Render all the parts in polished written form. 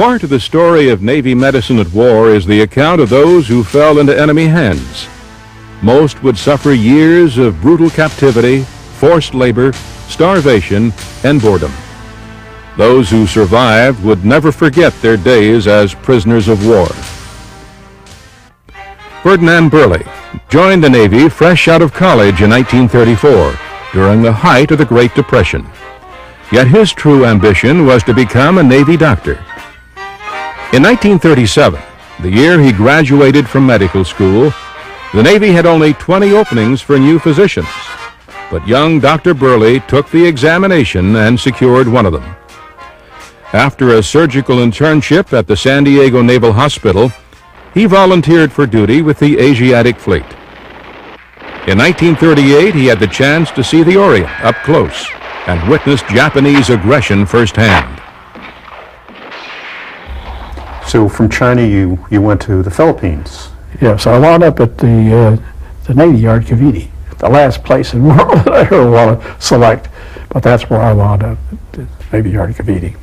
Part of the story of Navy medicine at war is the account of those who fell into enemy hands. Most would suffer years of brutal captivity, forced labor, starvation, and boredom. Those who survived would never forget their days as prisoners of war. Ferdinand Burley joined the Navy fresh out of college in 1934 during the height of the Great Depression. Yet his true ambition was to become a Navy doctor. In 1937, the year he graduated from medical school, the Navy had only 20 openings for new physicians. But young Dr. Burley took the examination and secured one of them. After a surgical internship at the San Diego Naval Hospital, he volunteered for duty with the Asiatic Fleet. In 1938, he had the chance to see the Orient up close and witness Japanese aggression firsthand. So from China, you went to the Philippines. Yes, I wound up at the Navy Yard, Cavite, the last place in the world that I ever want to select, but that's where I wound up, at the Navy Yard, Cavite.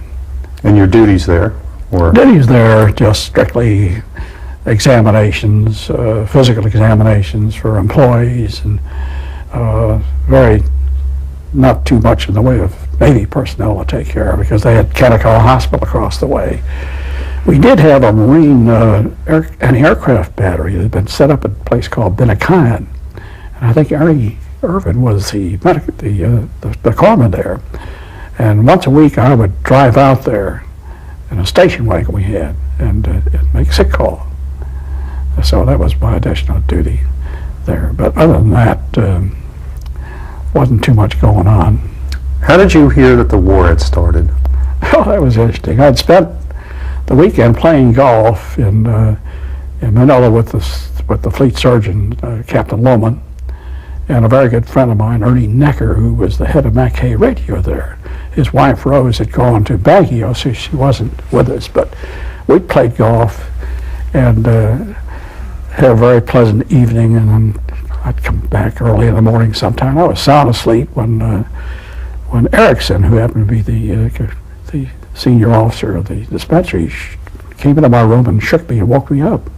And your duties there were? Duties there, just strictly examinations, physical examinations for employees, and not too much in the way of Navy personnel to take care of, because they had Kanakawa Hospital across the way. We did have a Marine anti-aircraft battery that had been set up at a place called Binakayan, and I think Ernie Irvin was the corpsman there. And once a week I would drive out there in a station wagon we had and make sick call. So that was my additional duty there. But other than that, wasn't too much going on. How did you hear that the war had started? Oh, that was interesting. I'd spent the weekend playing golf in Manila with the fleet surgeon, Captain Lohman, and a very good friend of mine, Ernie Necker, who was the head of Mackay Radio there. His wife, Rose, had gone to Baguio, so she wasn't with us, but we played golf and had a very pleasant evening, and then I'd come back early in the morning sometime. I was sound asleep when Erickson, who happened to be the senior officer of the dispensary, came into my room and shook me and woke me up.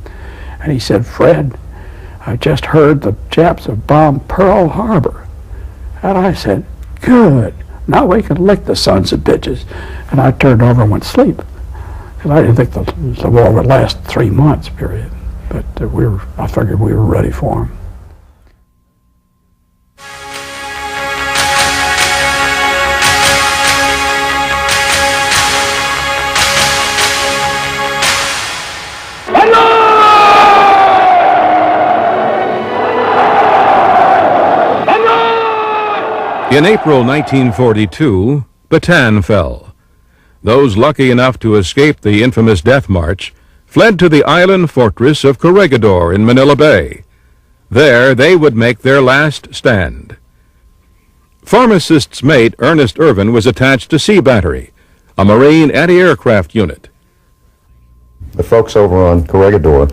And he said, "Fred, I just heard the Japs have bombed Pearl Harbor." And I said, "Good. Now we can lick the sons of bitches." And I turned over and went to sleep, because I didn't think the war would last 3 months, period. But I figured we were ready for them. In April 1942, Bataan fell. Those lucky enough to escape the infamous Death March fled to the island fortress of Corregidor in Manila Bay. There they would make their last stand. Pharmacist's mate Ernest Irvin was attached to Sea Battery, a Marine anti-aircraft unit. The folks over on Corregidor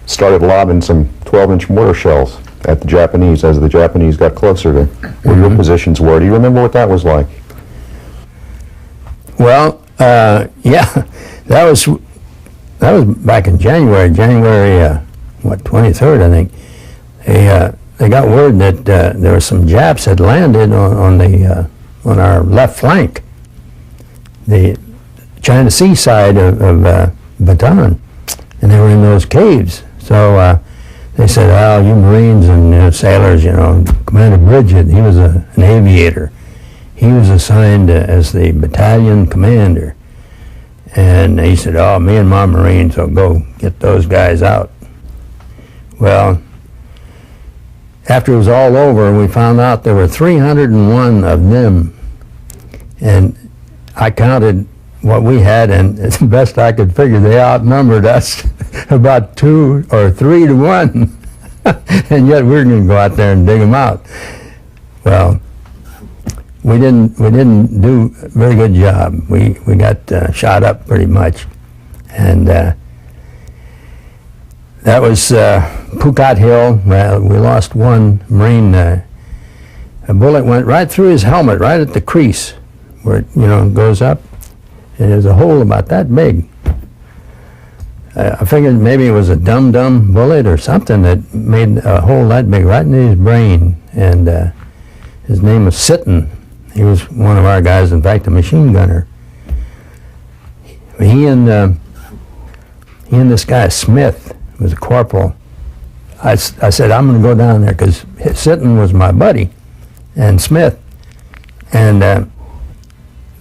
started lobbing some 12-inch mortar shells at the Japanese as the Japanese got closer to where your positions were. Do you remember what that was like? Well, yeah, that was back in January 23rd, I think. They got word that there were some Japs had landed on our left flank, the China Sea side of Bataan, and they were in those caves. So they said, "Oh, you Marines and sailors, Commander Bridget, he was an aviator. He was assigned as the battalion commander." And he said, "Oh, me and my Marines will go get those guys out." Well, after it was all over, we found out there were 301 of them. And I counted what we had, and as best I could figure, they outnumbered us about 2 or 3 to 1. And yet we were going to go out there and dig them out. Well, we didn't do a very good job. We got shot up pretty much, and that was Pukat Hill. Well, we lost one Marine. A bullet went right through his helmet, right at the crease where it goes up, and there's a hole about that big. I figured maybe it was a dum-dum bullet or something that made a hole that big right in his brain. And his name was Sitten. He was one of our guys, in fact, a machine gunner. He and this guy Smith was a corporal. I said, I'm going to go down there, because Sitten was my buddy, and Smith. And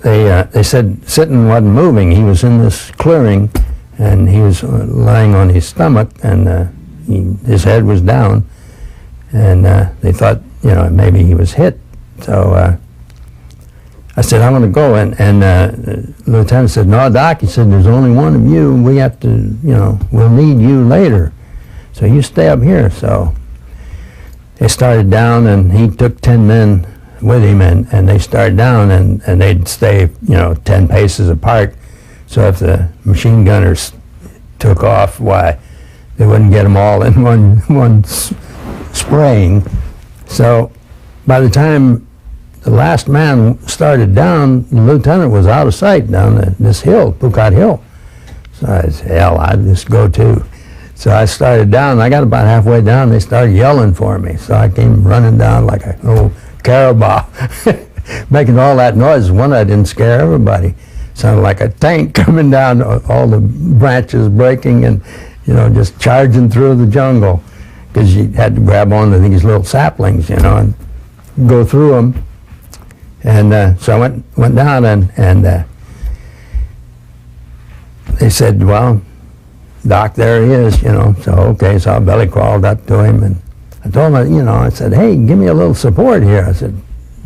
they said Sitten wasn't moving. He was in this clearing, and he was lying on his stomach, and his head was down. And they thought, maybe he was hit. So I said, I'm going to go. And the lieutenant said, no, Doc, he said, there's only one of you. We have to, we'll need you later. So you stay up here. So they started down, and he took 10 men with him, and they started down, and they'd stay, 10 paces apart. So if the machine gunners took off, why, they wouldn't get them all in one spraying. So by the time the last man started down, the lieutenant was out of sight down this hill, Pukat Hill. So I said, hell, I'd just go too. So I started down. I got about halfway down. They started yelling for me. So I came running down like a little carabao, making all that noise. One, I didn't scare everybody. Sounded like a tank coming down, all the branches breaking, and just charging through the jungle, because you had to grab onto these little saplings, and go through them. And so I went down, and they said, well, Doc, there he is, So, okay, so I belly crawled up to him, and I told him, I said, hey, give me a little support here. I said,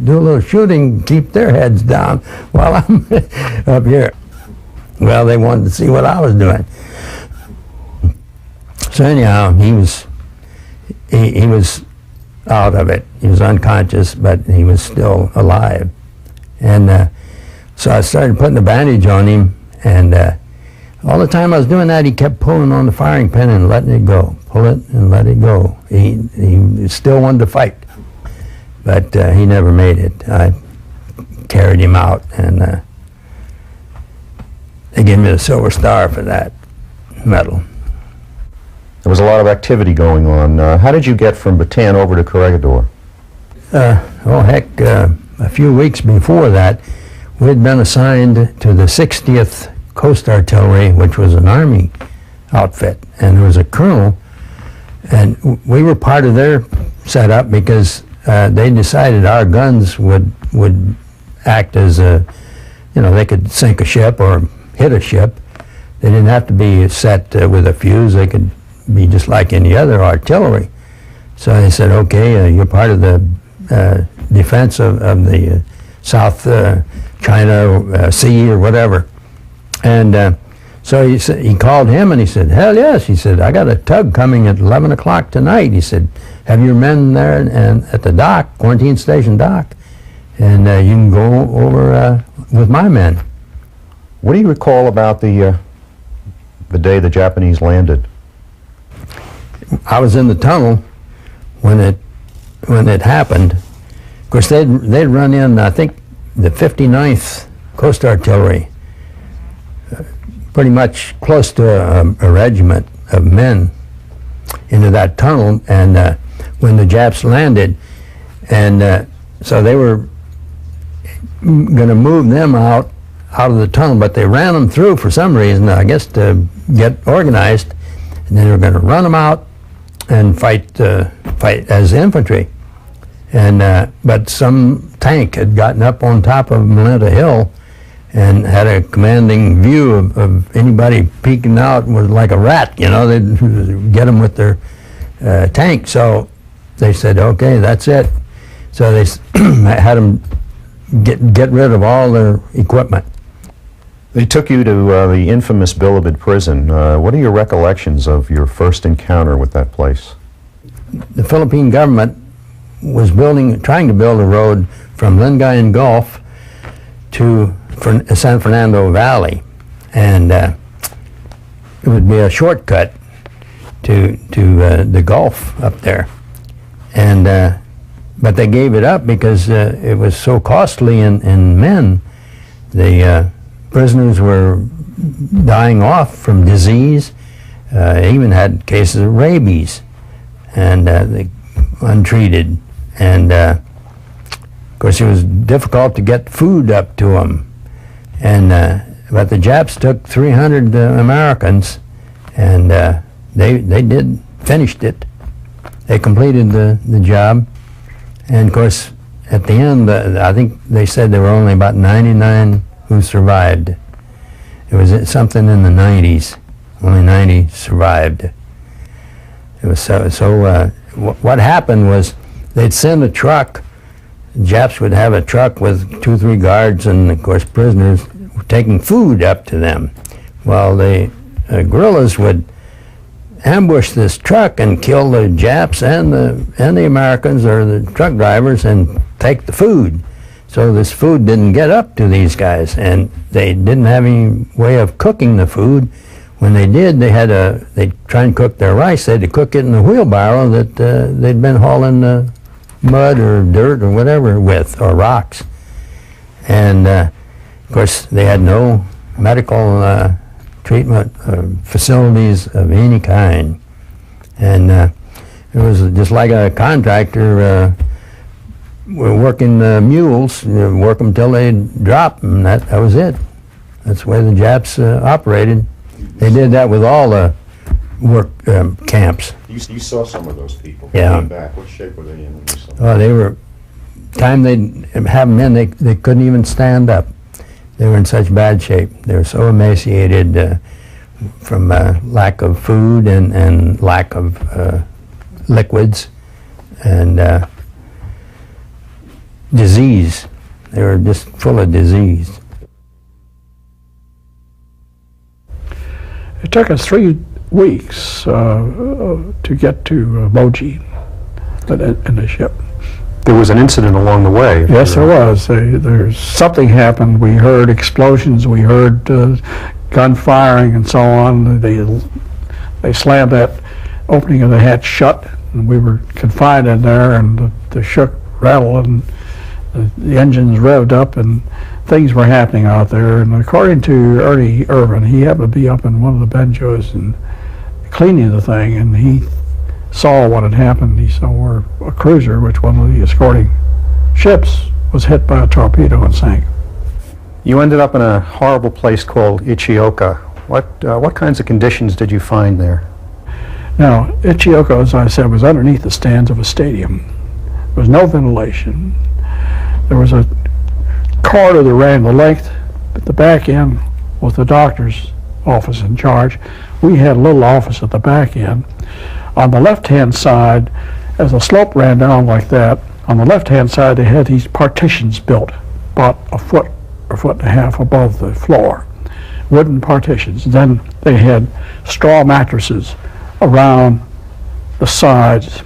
do a little shooting, keep their heads down while I'm up here. Well, they wanted to see what I was doing. So anyhow, he was out of it. He was unconscious, but he was still alive. And so I started putting a bandage on him, and all the time I was doing that, he kept pulling on the firing pin and letting it go. Pull it and let it go. He still wanted to fight, but he never made it. I carried him out, and they gave me the Silver Star for that medal. There was a lot of activity going on. How did you get from Bataan over to Corregidor? A few weeks before that, we'd been assigned to the 60th Coast Artillery, which was an Army outfit, and there was a colonel, and we were part of their setup because they decided our guns would act as they could sink a ship or hit a ship. They didn't have to be set with a fuse. They could be just like any other artillery. So they said, okay, you're part of the defense of the South China Sea or whatever. And so he called him, and he said, hell yes. He said, I got a tug coming at 11 o'clock tonight. He said, have your men there and at the dock, Quarantine Station dock, and you can go over with my men. What do you recall about the day the Japanese landed? I was in the tunnel when it happened. Of course, they'd run in, I think, the 59th Coast Artillery, pretty much close to a regiment of men into that tunnel, and when the Japs landed, and so they were going to move them out of the tunnel, but they ran them through for some reason, I guess to get organized, and they were going to run them out and fight as infantry. And but some tank had gotten up on top of Melinda Hill and had a commanding view of anybody peeking out, was like a rat, they'd get them with their tank. So they said, okay, that's it. So they had them get rid of all their equipment. They took you to the infamous Bilibid prison. What are your recollections of your first encounter with that place? The Philippine government was trying to build a road from Lingayen Gulf to San Fernando Valley, and it would be a shortcut to the Gulf up there. And but they gave it up because it was so costly in men. The prisoners were dying off from disease. Even had cases of rabies, and they untreated. And of course, it was difficult to get food up to them. And but the Japs took 300 Americans, and they finished it. They completed the job, and of course, at the end, I think they said there were only about 99 who survived. It was something in the 90s. Only 90 survived. It was what happened was they'd send a truck. The Japs would have a truck with 2 or 3 guards and, of course, prisoners taking food up to them. While the guerrillas would ambush this truck and kill the Japs and the Americans or the truck drivers and take the food. So this food didn't get up to these guys, and they didn't have any way of cooking the food. When they did, they'd try and cook their rice. They had to cook it in a wheelbarrow that they'd been hauling mud or dirt or whatever with, or rocks. And of course, they had no medical treatment facilities of any kind. And it was just like a contractor working mules, work them till they drop, and that was it. That's the way the Japs operated. They did that with all the work camps. You saw some of those people. Yeah. Came back. What shape were they in when you saw them? Oh, they were, time they'd have them in, they couldn't even stand up. They were in such bad shape. They were so emaciated from lack of food and lack of liquids and disease. They were just full of disease. It took us 3 weeks to get to Moji in the ship. There was an incident along the way. Yes, there was. There's something happened. We heard explosions. We heard gun firing and so on. They slammed that opening of the hatch shut, and we were confined in there, and the ship rattled, and the engines revved up, and things were happening out there. And according to Ernie Irvin, he happened to be up in one of the benjos and cleaning the thing, and he saw what had happened. He saw where a cruiser, which one of the escorting ships, was hit by a torpedo and sank. You ended up in a horrible place called Ichioka. What kinds of conditions did you find there? Now, Ichioka, as I said, was underneath the stands of a stadium. There was no ventilation. There was a corridor that ran the length. At the back end was the doctor's office in charge. We had a little office at the back end. On the left-hand side, as the slope ran down like that, on the left-hand side they had these partitions built, about a foot or foot and a half above the floor, wooden partitions. Then they had straw mattresses around the sides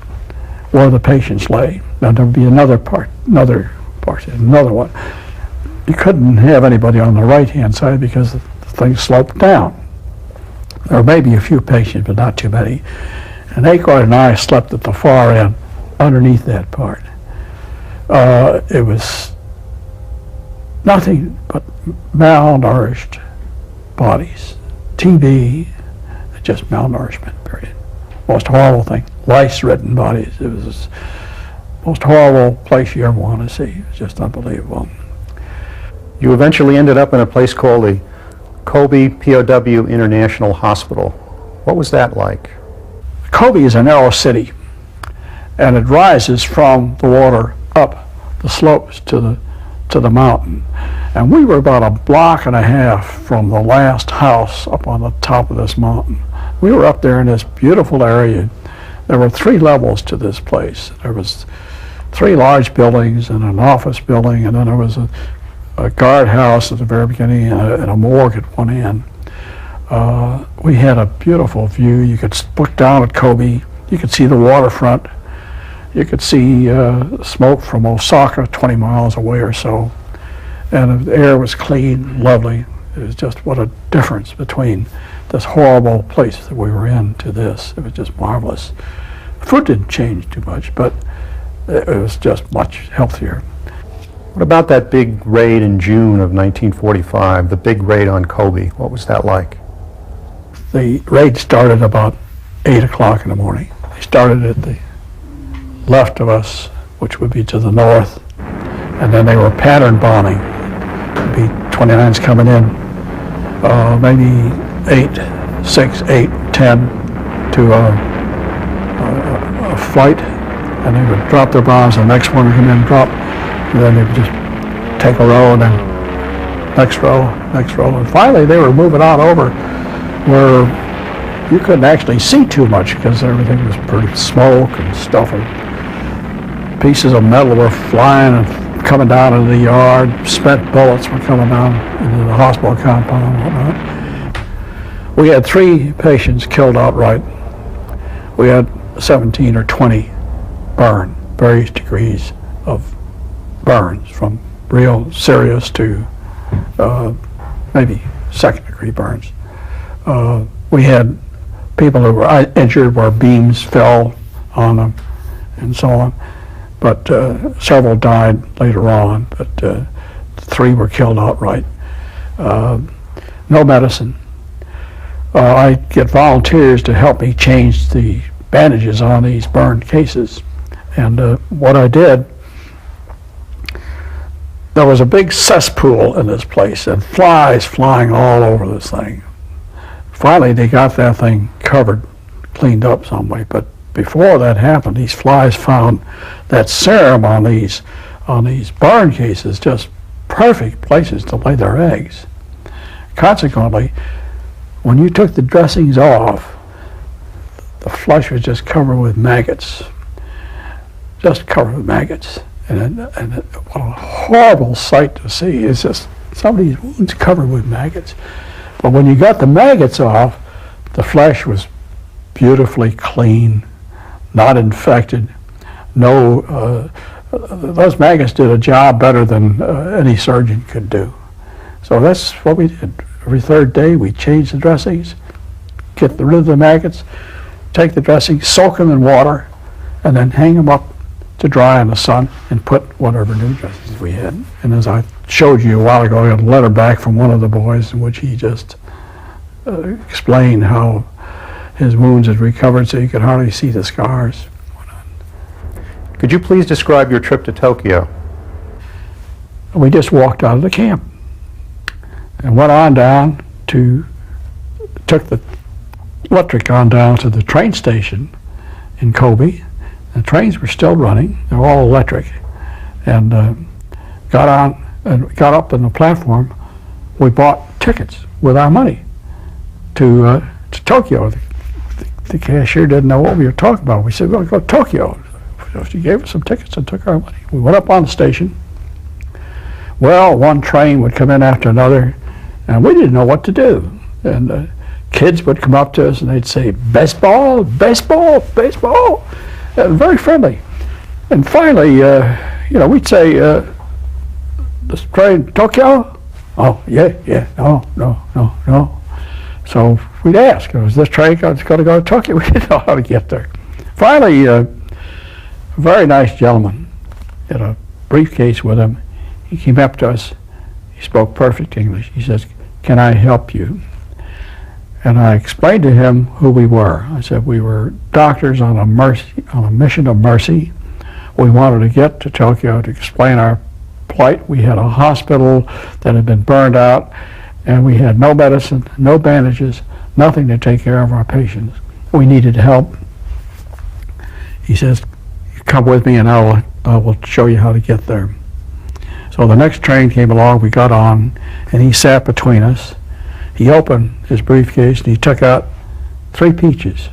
where the patients lay. Now there would be another one. You couldn't have anybody on the right-hand side because the thing sloped down. There were maybe a few patients, but not too many. And Acorn and I slept at the far end, underneath that part. It was nothing but malnourished bodies. TB, just malnourishment, period. Most horrible thing. Lice-ridden bodies. It was the most horrible place you ever want to see. It was just unbelievable. You eventually ended up in a place called the Kobe POW International Hospital. What was that like? Kobe is a narrow city, and it rises from the water up the slopes to the mountain. And we were about a block and a half from the last house up on the top of this mountain. We were up there in this beautiful area. There were 3 levels to this place. There was 3 large buildings and an office building, and then there was a guardhouse at the very beginning and a morgue at one end. We had a beautiful view. You could look down at Kobe. You could see the waterfront. You could see smoke from Osaka 20 miles away or so. And the air was clean, lovely. It was just what a difference between this horrible place that we were in to this. It was just marvelous. Food didn't change too much, but it was just much healthier. What about that big raid in June of 1945, the big raid on Kobe? What was that like? the raid started about 8 o'clock in the morning. They started at the left of us, which would be to the north, and then they were pattern bombing. There'd be 29s coming in, maybe 8, 6, 8, 10 to a flight, and they would drop their bombs, the next one would come in and drop, and then they would just take a row, and then next row, and finally they were moving on over where you couldn't actually see too much because everything was pretty smoke and stuff, and pieces of metal were flying and coming down into the yard, spent bullets were coming down into the hospital compound and whatnot. We had 3 patients killed outright. We had 17 or 20 burn, various degrees of burns, from real serious to maybe second-degree burns. We had people who were injured where beams fell on them and so on, but several died later on, but 3 were killed outright. No medicine. I get volunteers to help me change the bandages on these burned cases, and what I did, there was a big cesspool in this place and flies flying all over this thing. Finally, they got that thing covered, cleaned up some way, but before that happened, these flies found that serum on these burn cases, just perfect places to lay their eggs. Consequently, when you took the dressings off, the flesh was just covered with maggots, just covered with maggots. And what a horrible sight to see. It's just some of these wounds covered with maggots. But when you got the maggots off, the flesh was beautifully clean, not infected. No, those maggots did a job better than any surgeon could do. So that's what we did. Every 3rd day, we changed the dressings, get rid of the maggots, take the dressings, soak them in water, and then hang them up to dry in the sun and put whatever new dressings we had. And as I showed you a while ago, I got a letter back from one of the boys in which he just explained how his wounds had recovered so you could hardly see the scars. Could you please describe your trip to Tokyo? We just walked out of the camp and went on down to, took the electric on down to the train station in Kobe. The trains were still running, they were all electric, and got on and got up on the platform. We bought tickets with our money to Tokyo. The cashier didn't know what we were talking about. We said, we're going to go to Tokyo. So she gave us some tickets and took our money. We went up on the station. Well, one train would come in after another, and we didn't know what to do. And kids would come up to us and they'd say, baseball, baseball, baseball. Very friendly. And finally, we'd say, this train, Tokyo? Oh, yeah, no. So we'd ask, is this train going to go to Tokyo? We didn't know how to get there. Finally, a very nice gentleman had a briefcase with him. He came up to us. He spoke perfect English. He says, can I help you? And I explained to him who we were. I said we were doctors on a mission of mercy. We wanted to get to Tokyo to explain our plight. We had a hospital that had been burned out, and we had no medicine, no bandages, nothing to take care of our patients. We needed help. He says, come with me and I will show you how to get there. So the next train came along, we got on, and he sat between us. He opened his briefcase and he took out 3 peaches,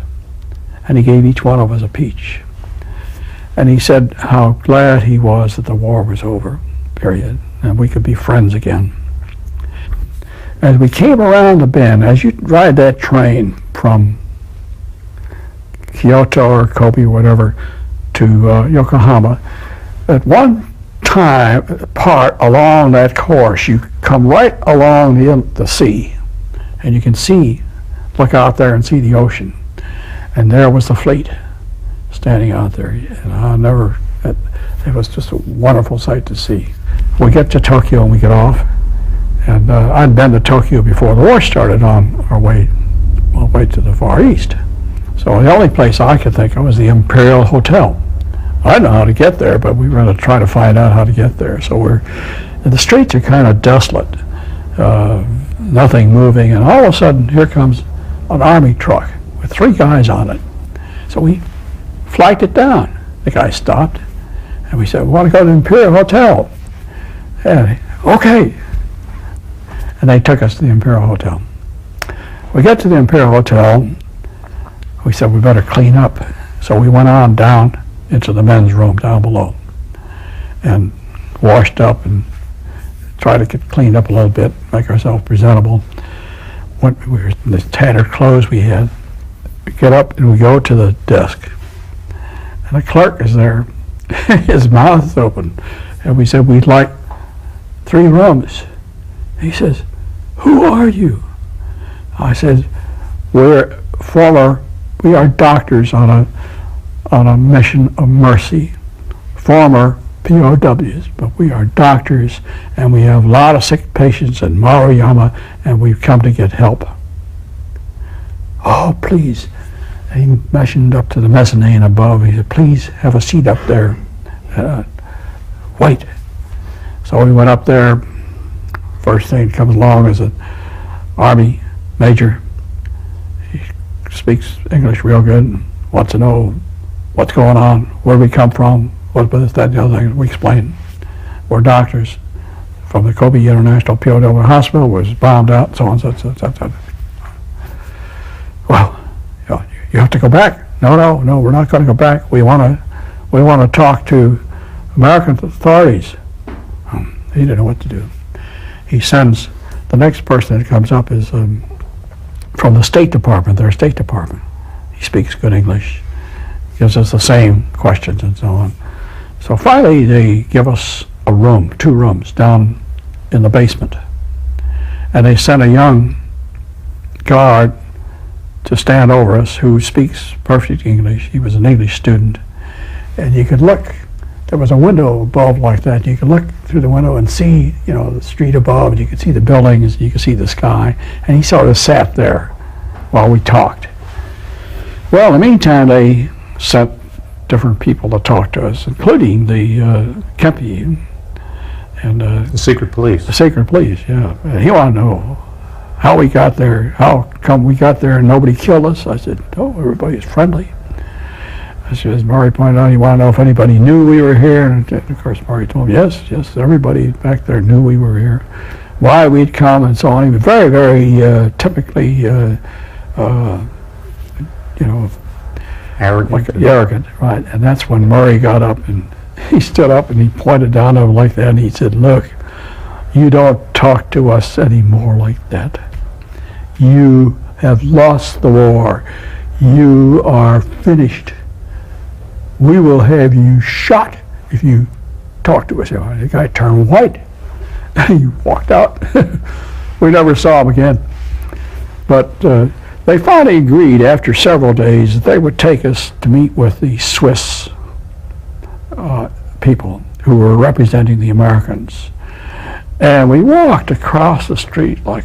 and he gave each one of us a peach. And he said how glad he was that the war was over, period, and we could be friends again. As we came around the bend, as you ride that train from Kyoto or Kobe or whatever to Yokohama, at one part along that course, you come right along the sea, and you can look out there and see the ocean. And there was the fleet standing out there. And it was just a wonderful sight to see. We get to Tokyo and we get off. And I'd been to Tokyo before the war started on our way all the way to the Far East. So the only place I could think of was the Imperial Hotel. I know how to get there, but we were going to try to find out how to get there. So the streets are kind of desolate, nothing moving, and all of a sudden here comes an army truck with 3 guys on it. So we flagged it down. The guy stopped, and we said, "We want to go to the Imperial Hotel." And okay. And they took us to the Imperial Hotel. We got to the Imperial Hotel. We said, we better clean up. So we went on down into the men's room down below and washed up and tried to get cleaned up a little bit, make ourselves presentable. When we were in the tattered clothes we had, we get up and we go to the desk. And the clerk is there. His mouth is open. And we said, we'd like 3 rooms. He says, "Who are you?" I said, we are doctors on a mission of mercy, former POWs, but we are doctors, and we have a lot of sick patients in Maruyama, and we've come to get help. "Oh, please." And he motioned up to the mezzanine above. He said, "Please have a seat up there. Wait." So we went up there. First thing that comes along is an Army major. He speaks English real good and wants to know what's going on, where we come from, what this, that, and the other thing. We explain. We're doctors from the Kobe International POW Hospital, was bombed out, so on, so on. Well, you have to go back. No, we're not going to go back. We want to talk to American authorities. He didn't know what to do. He sends, the next person that comes up is from the State Department, their State Department. He speaks good English, gives us the same questions and so on. So finally they give us a room, 2 rooms down in the basement. And they sent a young guard to stand over us who speaks perfect English. He was an English student. And you could look, there was a window above like that. You could look through the window and see, the street above, and you could see the buildings, you could see the sky. And he sort of sat there while we talked. Well, in the meantime, they sent different people to talk to us, including the Kempe and The secret police. the secret police, yeah. And he wanted to know how we got there, how come we got there and nobody killed us. I said, "Oh, everybody's friendly." As Murray pointed out, he wanted to know if anybody knew we were here. And of course, Murray told him, yes, everybody back there knew we were here, why we'd come and so on. He was very, very typically, arrogant, right. And that's when Murray got up and he stood up and he pointed down at him like that and he said, "Look, you don't talk to us anymore like that. You have lost the war. You are finished. We will have you shot if you talk to us." The guy turned white and he walked out. We never saw him again. But they finally agreed after several days that they would take us to meet with the Swiss people who were representing the Americans. And we walked across the street, like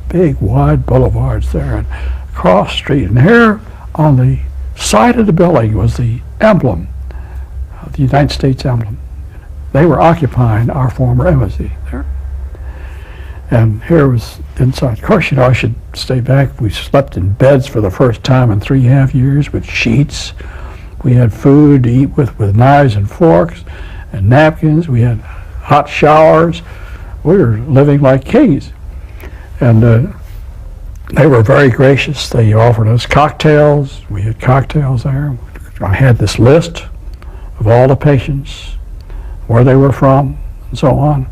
big wide boulevards there, and across the street. And here on the side of the building was the emblem, the United States emblem. They were occupying our former embassy there. And here was inside. Of course, I should stay back. We slept in beds for the first time in 3.5 years with sheets. We had food to eat with knives and forks and napkins. We had hot showers. We were living like kings. And they were very gracious. They offered us cocktails. We had cocktails there. I had this list of all the patients, where they were from, and so on.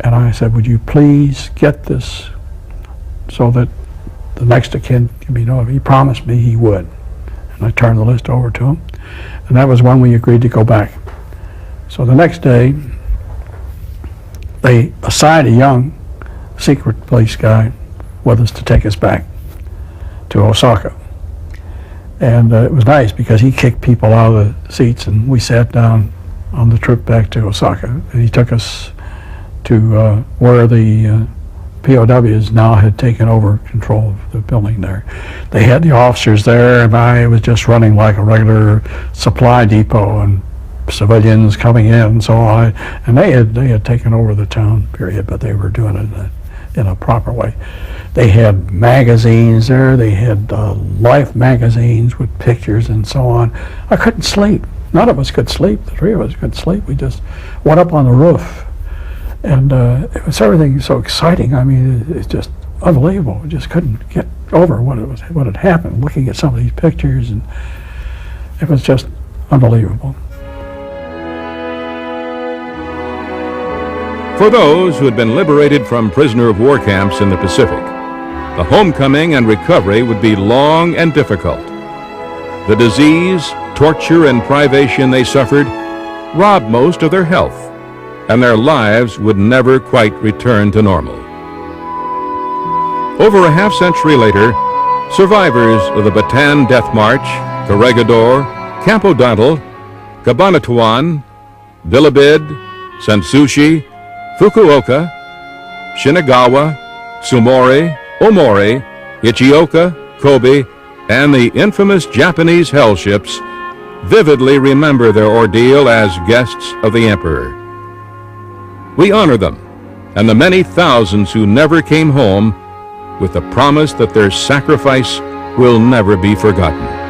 And I said, "Would you please get this so that the next of kin can be known?" He promised me he would. And I turned the list over to him. And that was when we agreed to go back. So the next day, they assigned a young secret police guy with us to take us back to Osaka. And it was nice because he kicked people out of the seats and we sat down on the trip back to Osaka. And he took us to where the POWs now had taken over control of the building there. They had the officers there, and I was just running like a regular supply depot, and civilians coming in and so on. And they had taken over the town, period, but they were doing it in a proper way. They had magazines there. They had Life magazines with pictures and so on. I couldn't sleep. None of us could sleep. The three of us couldn't sleep. We just went up on the roof. And it was everything so exciting. I mean, it's just unbelievable. We just couldn't get over what had happened, looking at some of these pictures, and it was just unbelievable. For those who had been liberated from prisoner of war camps in the Pacific, the homecoming and recovery would be long and difficult. The disease, torture, and privation they suffered robbed most of their health, and their lives would never quite return to normal. Over a half-century later, survivors of the Bataan Death March, Corregidor, Camp O'Donnell, Cabanatuan, Bilibid, Sanssouci, Fukuoka, Shinagawa, Sumori, Omori, Ichioka, Kobe, and the infamous Japanese hell ships vividly remember their ordeal as guests of the Emperor. We honor them and the many thousands who never came home with the promise that their sacrifice will never be forgotten.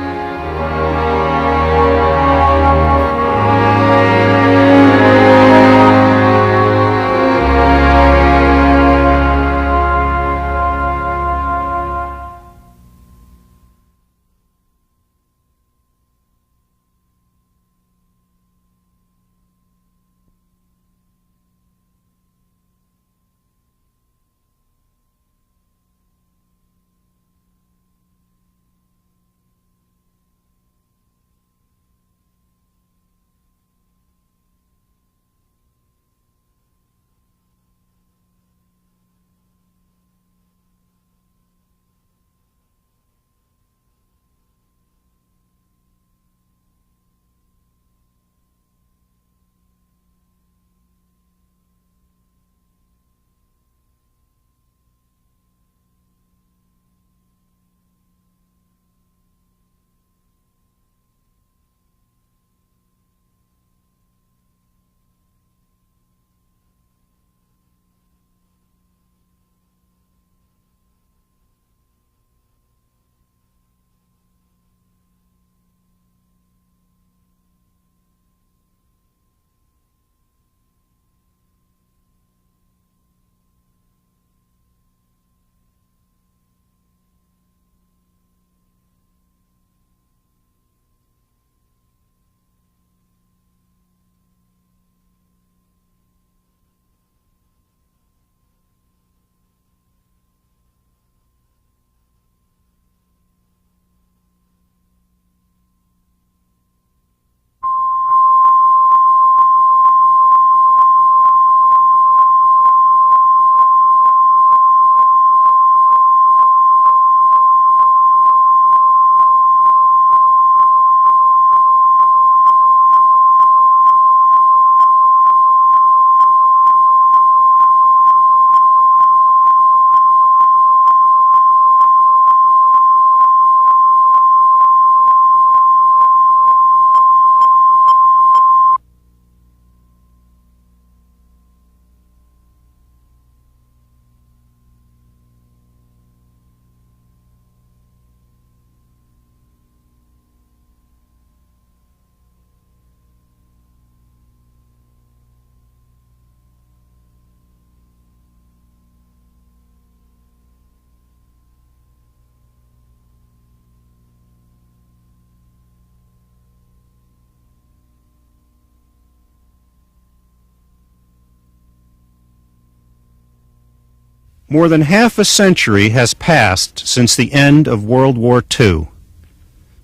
More than half a century has passed since the end of World War II.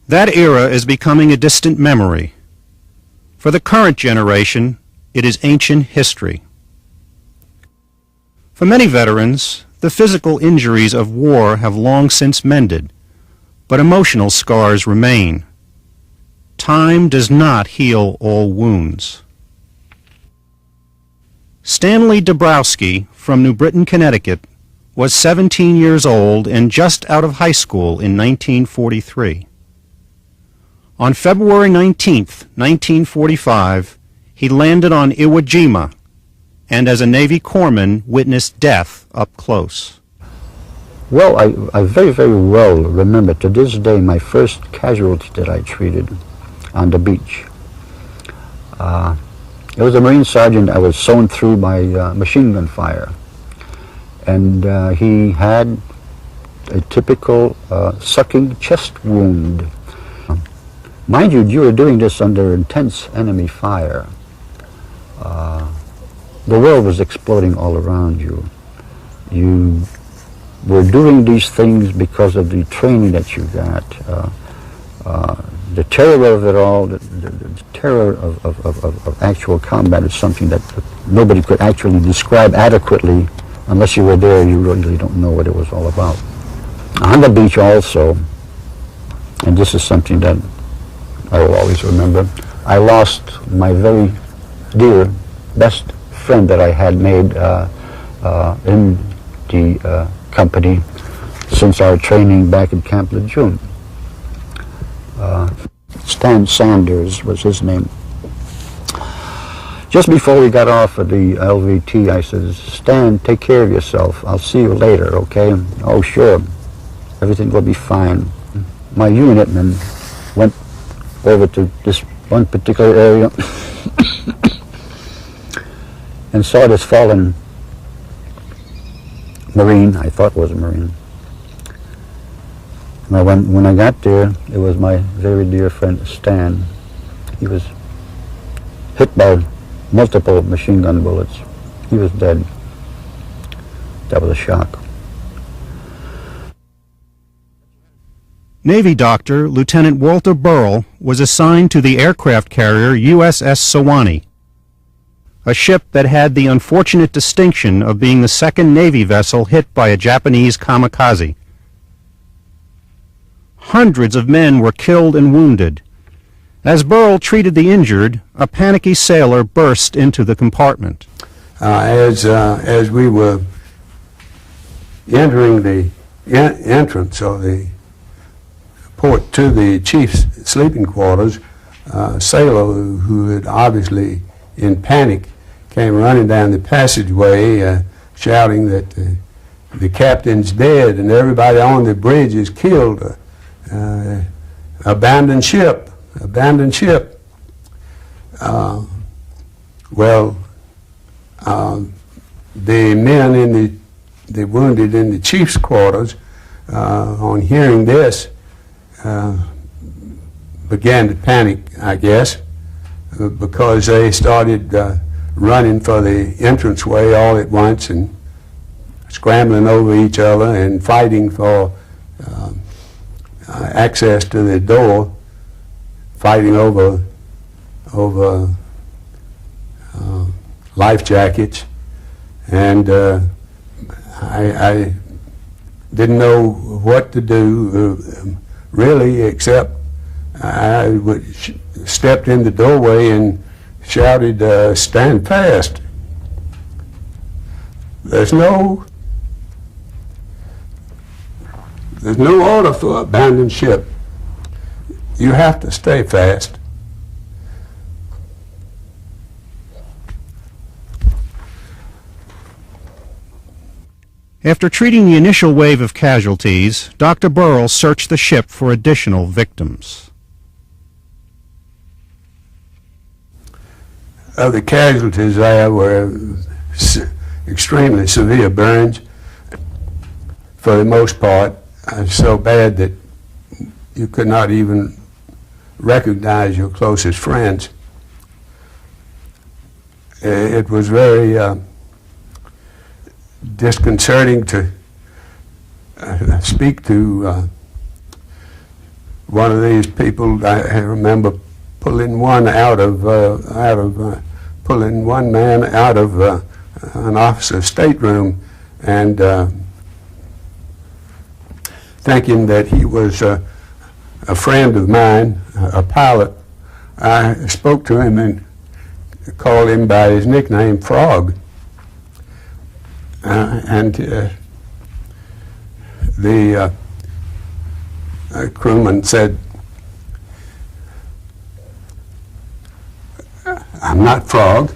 That era is becoming a distant memory. For the current generation, it is ancient history. For many veterans, the physical injuries of war have long since mended, but emotional scars remain. Time does not heal all wounds. Stanley Dabrowski from New Britain, Connecticut, was 17 years old and just out of high school in 1943. On February 19, 1945, he landed on Iwo Jima and as a Navy corpsman witnessed death up close. Well, I very, very well remember to this day my first casualty that I treated on the beach. It was a Marine sergeant that was sewn through by machine gun fire. And he had a typical sucking chest wound. Mind you were doing this under intense enemy fire. The world was exploding all around you. You were doing these things because of the training that you got. The terror of it all, the terror of actual combat is something that nobody could actually describe adequately. Unless you were there, you really don't know what it was all about. On the beach also, and this is something that I will always remember, I lost my very dear, best friend that I had made in the company since our training back at Camp Lejeune. Stan Sanders was his name. Just before we got off of the LVT, I said, Stan, take care of yourself. I'll see you later, okay? Oh, sure. Everything will be fine. My unit man went over to this one particular area and saw this fallen Marine. I thought it was a Marine. And when I got there, it was my very dear friend Stan. He was hit by multiple machine gun bullets. He was dead. That was a shock. Navy doctor Lieutenant Walter Burrell was assigned to the aircraft carrier USS Sewanee, a ship that had the unfortunate distinction of being the second Navy vessel hit by a Japanese kamikaze. Hundreds of men were killed and wounded. As Burrell treated the injured, a panicky sailor burst into the compartment. As we were entering the entrance of the port to the chief's sleeping quarters, a sailor who had obviously in panic came running down the passageway shouting that the captain's dead and everybody on the bridge is killed. Abandoned ship. Abandoned ship. The men in the wounded in the chief's quarters, on hearing this, began to panic, I guess, because they started running for the entranceway all at once and scrambling over each other and fighting for access to the door, fighting over life jackets, and I didn't know what to do really, except I stepped in the doorway and shouted, "Stand fast." There's no order for abandoned ship. You have to stay fast. After treating the initial wave of casualties, Dr. Burrell searched the ship for additional victims. Of the casualties there were extremely severe burns. For the most part, so bad that you could not even recognize your closest friends. It was very disconcerting to speak to one of these people. I remember pulling one man out of an officer's stateroom and thinking that he was a friend of mine, a pilot. I spoke to him and called him by his nickname, Frog. And the crewman said, "I'm not Frog.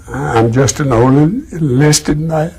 I'm just an old enlisted man."